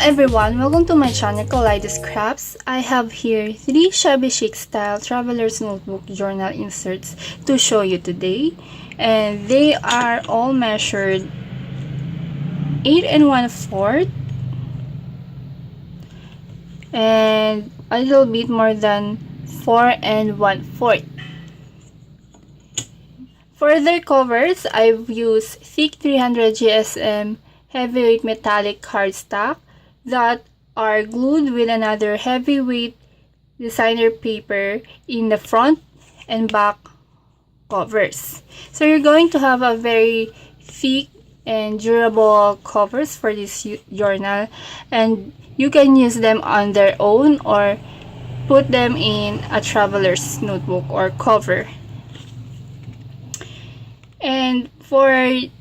everyone, welcome to my channel Kaleidos Crafts. I have here 3 Shabby Chic style traveler's notebook journal inserts to show you today, and they are all measured 8 1/4 and a little bit more than 4 1/4. For their covers, I've used thick 300 GSM heavyweight metallic cardstock that are glued with another heavyweight designer paper in the front and back covers. So you're going to have a very thick and durable covers for this journal, and you can use them on their own or put them in a traveler's notebook or cover. And for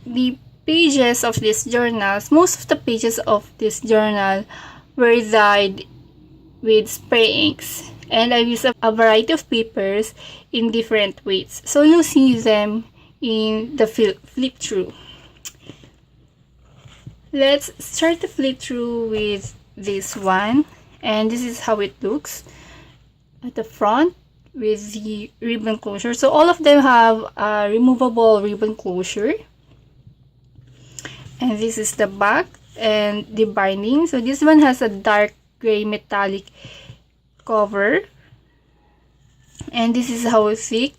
the pages of these journals, most of the pages of this journal were dyed with spray inks, and I've used a variety of papers in different weights, so you'll see them in the flip through. Let's start the flip through with this one, and this is how it looks at the front with the ribbon closure. So all of them have a removable ribbon closure. And this is the back and the binding. So this one has a dark gray metallic cover, and this is how thick.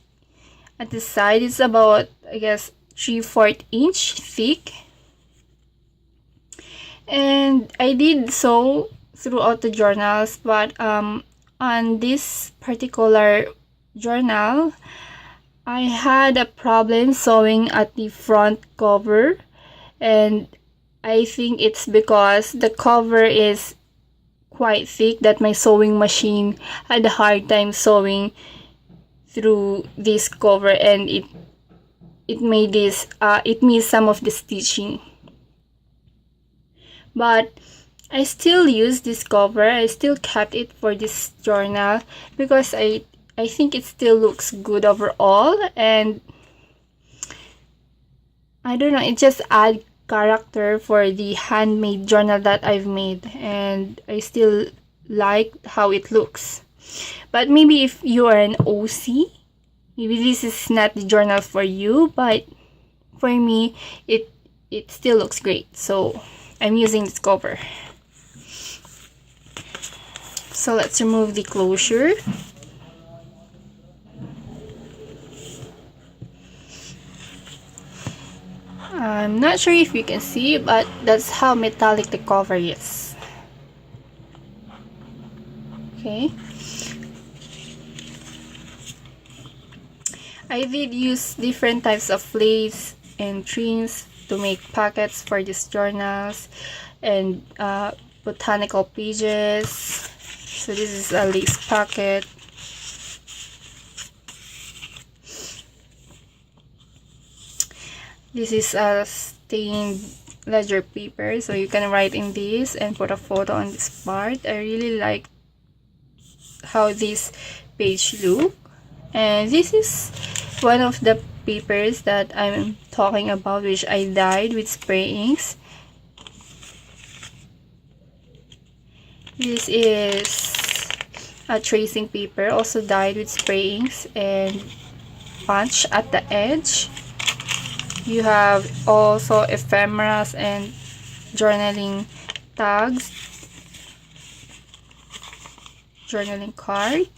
At the side, it's about, I guess, 3/4 inch thick. And I did sew throughout the journals, but on this particular journal, I had a problem sewing at the front cover. And I think it's because the cover is quite thick that my sewing machine had a hard time sewing through this cover, and it missed some of the stitching. But I still use this cover. I still kept it for this journal because I think it still looks good overall, and I don't know, it just adds character for the handmade journal that I've made, and I still like how it looks. But maybe if you are an OC, maybe this is not the journal for you, but for me it still looks great, so I'm using this cover. So let's remove the closure. I'm not sure if you can see, but that's how metallic the cover is. Okay. I did use different types of lace and trims to make pockets for these journals, and botanical pages. So this is a lace pocket. This is a stained ledger paper, so you can write in this and put a photo on this part. I really like how this page look. And this is one of the papers that I'm talking about, which I dyed with spray inks. This is a tracing paper, also dyed with spray inks and punch at the edge. You have also ephemeras and journaling tags, journaling card.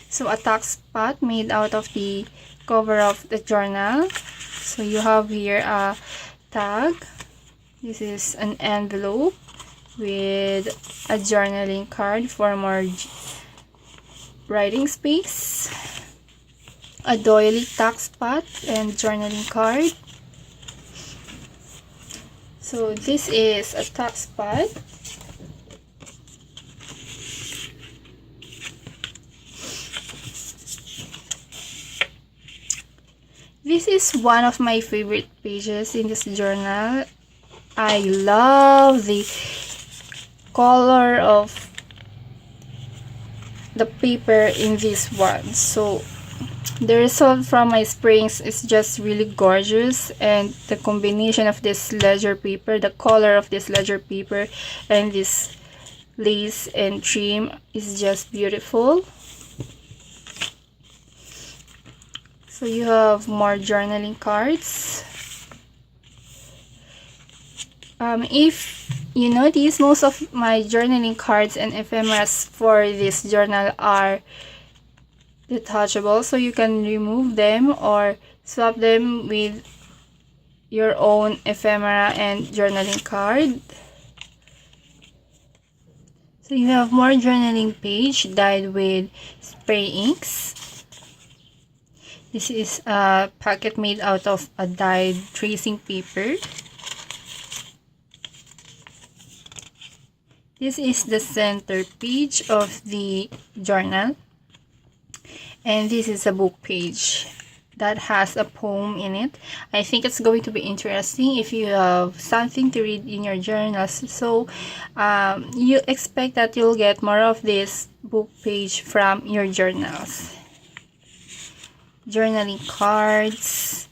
So a tag spot made out of the cover of the journal. So you have here a tag. This is an envelope with a journaling card for more writing space. A doily tack spot and journaling card. So this is a tack spot. This is one of my favorite pages in this journal. I love the color of the paper in this one. So The result from my springs is just really gorgeous, and the combination of this ledger paper, the color of this ledger paper, and this lace and trim is just beautiful. So you have more journaling cards. If you notice, most of my journaling cards and ephemeras for this journal are detachable, so you can remove them or swap them with your own ephemera and journaling card. So you have more journaling page dyed with spray inks. This is a packet made out of a dyed tracing paper. This is the center page of the journal. And this is a book page that has a poem in it. I think it's going to be interesting if you have something to read in your journals. So you expect that you'll get more of this book page from your journals. Journaling cards.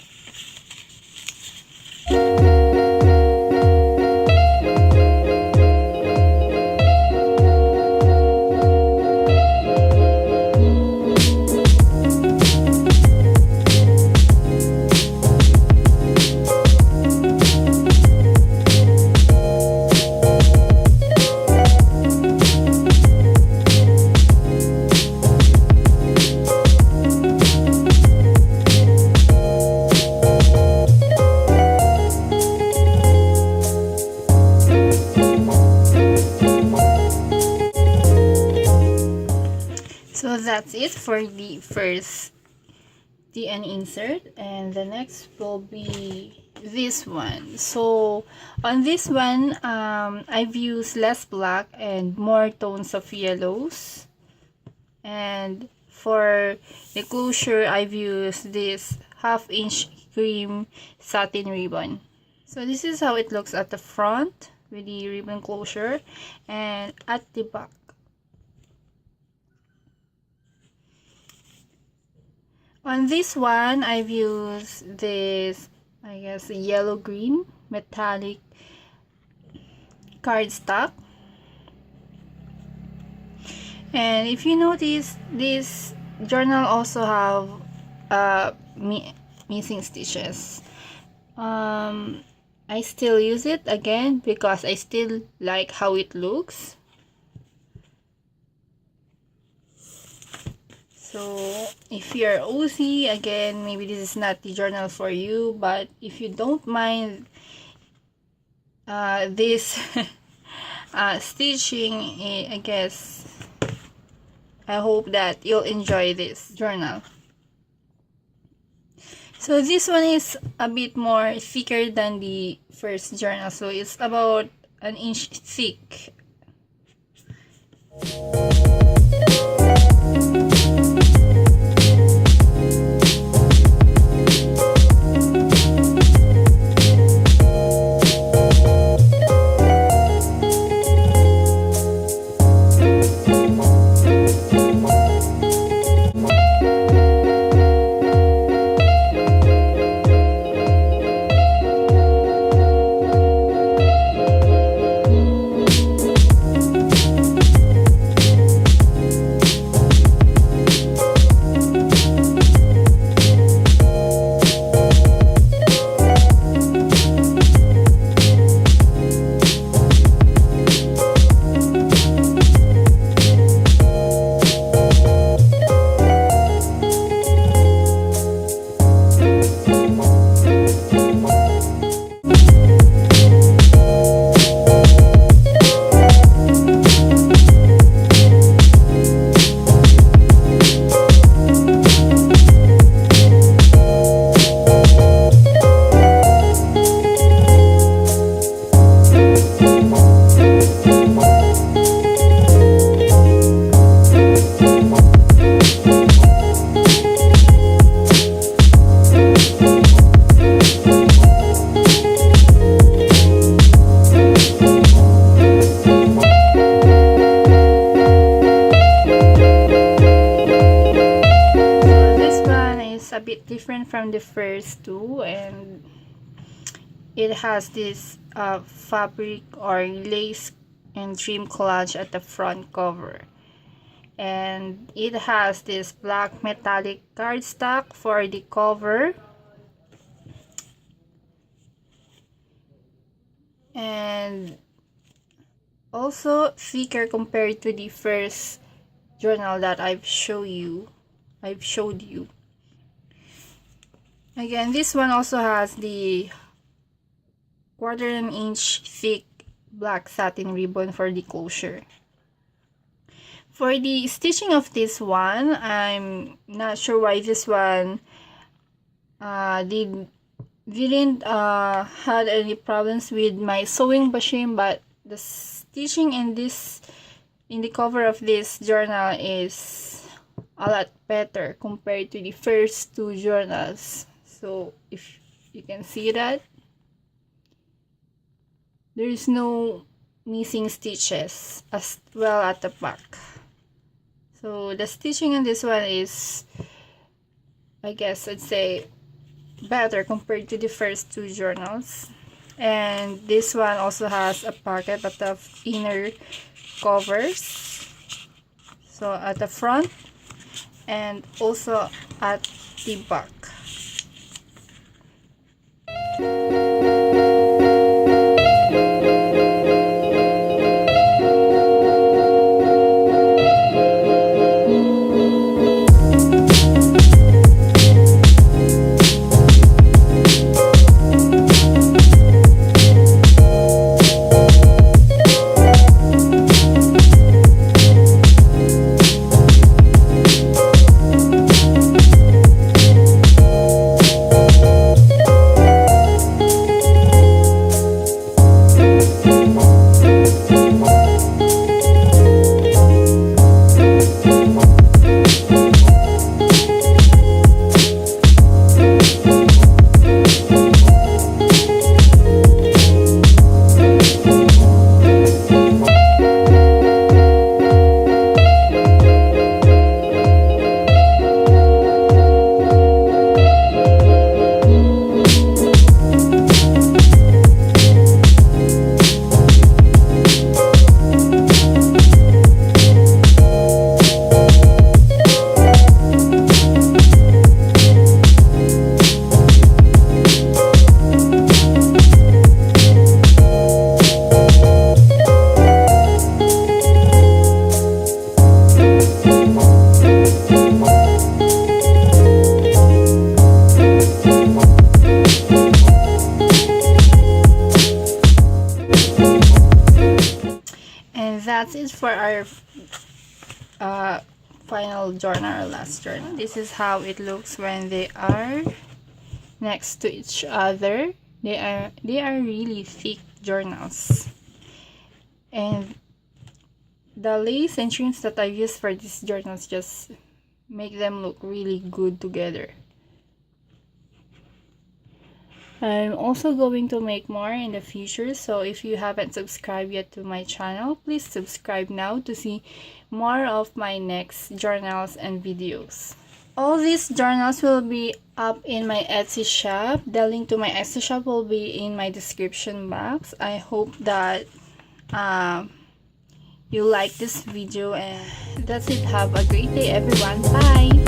So that's it for the first DN insert, and the next will be this one. So on this one, I've used less black and more tones of yellows, and for the closure I've used this 1/2 inch cream satin ribbon. So this is how it looks at the front with the ribbon closure, and at the back. On this one, I've used this, I guess, yellow-green metallic cardstock. And if you notice, this journal also have missing stitches. I still use it again because I still like how it looks. So if you're OC, again, maybe this is not the journal for you, but if you don't mind this stitching, I guess, I hope that you'll enjoy this journal. So this one is a bit more thicker than the first journal, so it's about 1 inch thick. different from the first two, and it has this fabric or lace and trim collage at the front cover, and it has this black metallic cardstock for the cover, and also thicker compared to the first journal that I've showed you. Again, this one also has the 1/4 inch thick black satin ribbon for the closure. For the stitching of this one, I'm not sure why this one didn't had any problems with my sewing machine, but the stitching in the cover of this journal is a lot better compared to the first two journals. So if you can see that, there is no missing stitches as well at the back. So the stitching in this one is, I guess I'd say, better compared to the first two journals. And this one also has a pocket at the inner covers, so at the front and also at the back. That's it for our final journal or last journal. This is how it looks when they are next to each other. They are really thick journals, and the lace and trims that I use for these journals just make them look really good together. I'm also going to make more in the future, so if you haven't subscribed yet to my channel, please subscribe now to see more of my next journals and videos. All these journals will be up in my Etsy shop. The link to my Etsy shop will be in my description box. I hope that you like this video, and that's it. Have a great day, everyone. Bye!